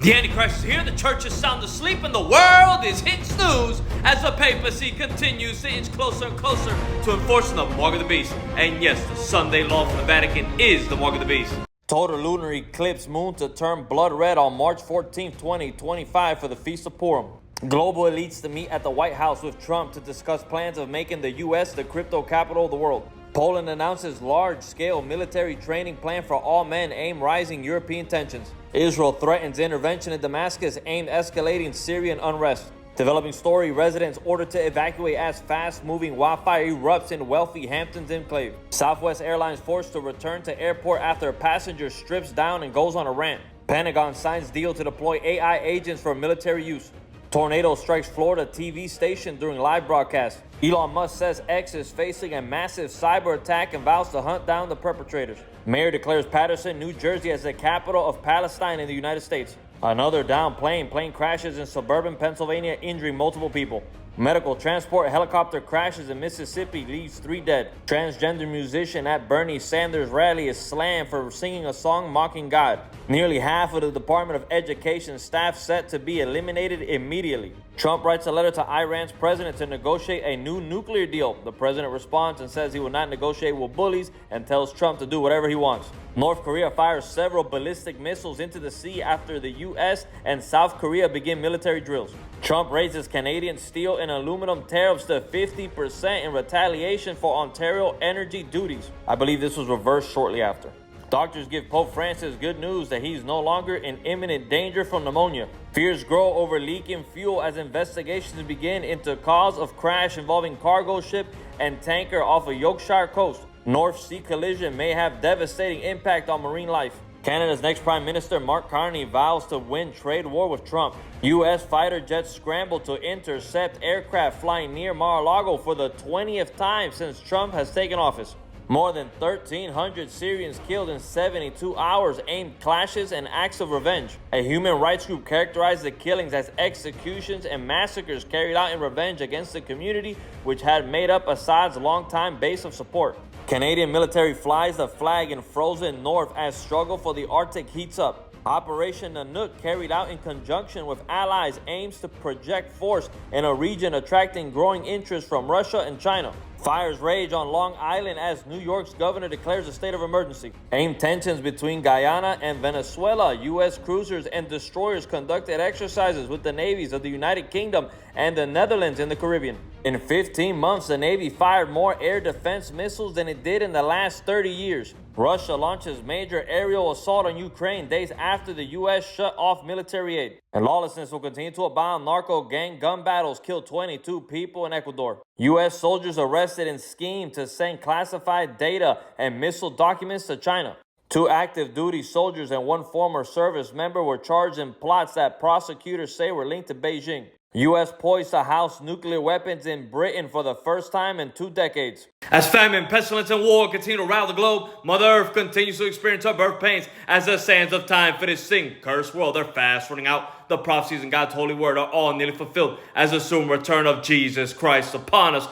The Antichrist is here, the church is sound asleep, and the world is hit snooze as the papacy continues to inch closer and closer to enforcing the mark of the beast. And yes, the Sunday law from the Vatican is the mark of the beast. Total lunar eclipse moon to turn blood red on March 14, 2025 for the Feast of Purim. Global elites to meet at the White House with Trump to discuss plans of making the U.S. the crypto capital of the world. Poland announces large-scale military training plan for all men aimed rising European tensions. Israel threatens intervention in Damascus aimed escalating Syrian unrest. Developing story, residents ordered to evacuate as fast-moving wildfire erupts in wealthy Hamptons enclave. Southwest Airlines forced to return to airport after a passenger strips down and goes on a rant. Pentagon signs deal to deploy AI agents for military use. Tornado strikes Florida TV station during live broadcast. Elon Musk says X is facing a massive cyber attack and vows to hunt down the perpetrators. Mayor declares Patterson, New Jersey as the capital of Palestine in the United States. Another downed plane. Plane crashes in suburban Pennsylvania, injuring multiple people. Medical transport helicopter crashes in Mississippi, leaves 3 dead. Transgender musician at Bernie Sanders rally is slammed for singing a song mocking God. Nearly half of the Department of Education staff set to be eliminated immediately. Trump writes a letter to Iran's president to negotiate a new nuclear deal. The president responds and says he will not negotiate with bullies and tells Trump to do whatever he wants. North Korea fires several ballistic missiles into the sea after the U.S. and South Korea begin military drills. Trump raises Canadian steel and aluminum tariffs to 50% in retaliation for Ontario energy duties. I believe this was reversed shortly after. Doctors give Pope Francis good news that he's no longer in imminent danger from pneumonia. Fears grow over leaking fuel as investigations begin into cause of crash involving cargo ship and tanker off of Yorkshire coast. North Sea collision may have devastating impact on marine life. Canada's next Prime Minister, Mark Carney, vows to win trade war with Trump. U.S. fighter jets scramble to intercept aircraft flying near Mar-a-Lago for the 20th time since Trump has taken office. More than 1,300 Syrians killed in 72 hours aimed clashes and acts of revenge. A human rights group characterized the killings as executions and massacres carried out in revenge against the community which had made up Assad's longtime base of support. Canadian military flies the flag in frozen north as struggle for the Arctic heats up. Operation Nanook, carried out in conjunction with allies, aims to project force in a region attracting growing interest from Russia and China. Fires rage on Long Island as New York's governor declares a state of emergency. Aimed tensions between Guyana and Venezuela. U.S. cruisers and destroyers conducted exercises with the navies of the United Kingdom and the Netherlands in the Caribbean. In 15 months, the Navy fired more air defense missiles than it did in the last 30 years. Russia launches major aerial assault on Ukraine days after the U.S. shut off military aid. And lawlessness will continue to abound. Narco gang gun battles kill 22 people in Ecuador. U.S. soldiers arrested in scheme to send classified data and missile documents to China. 2 active duty soldiers and 1 former service member were charged in plots that prosecutors say were linked to Beijing. U.S. poised to house nuclear weapons in Britain for the first time in 2 decades. As famine, pestilence, and war continue to rile the globe, Mother Earth continues to experience her birth pains as the sands of time finish sing. Cursed world, they're fast running out. The prophecies in God's holy word are all nearly fulfilled as the soon return of Jesus Christ upon us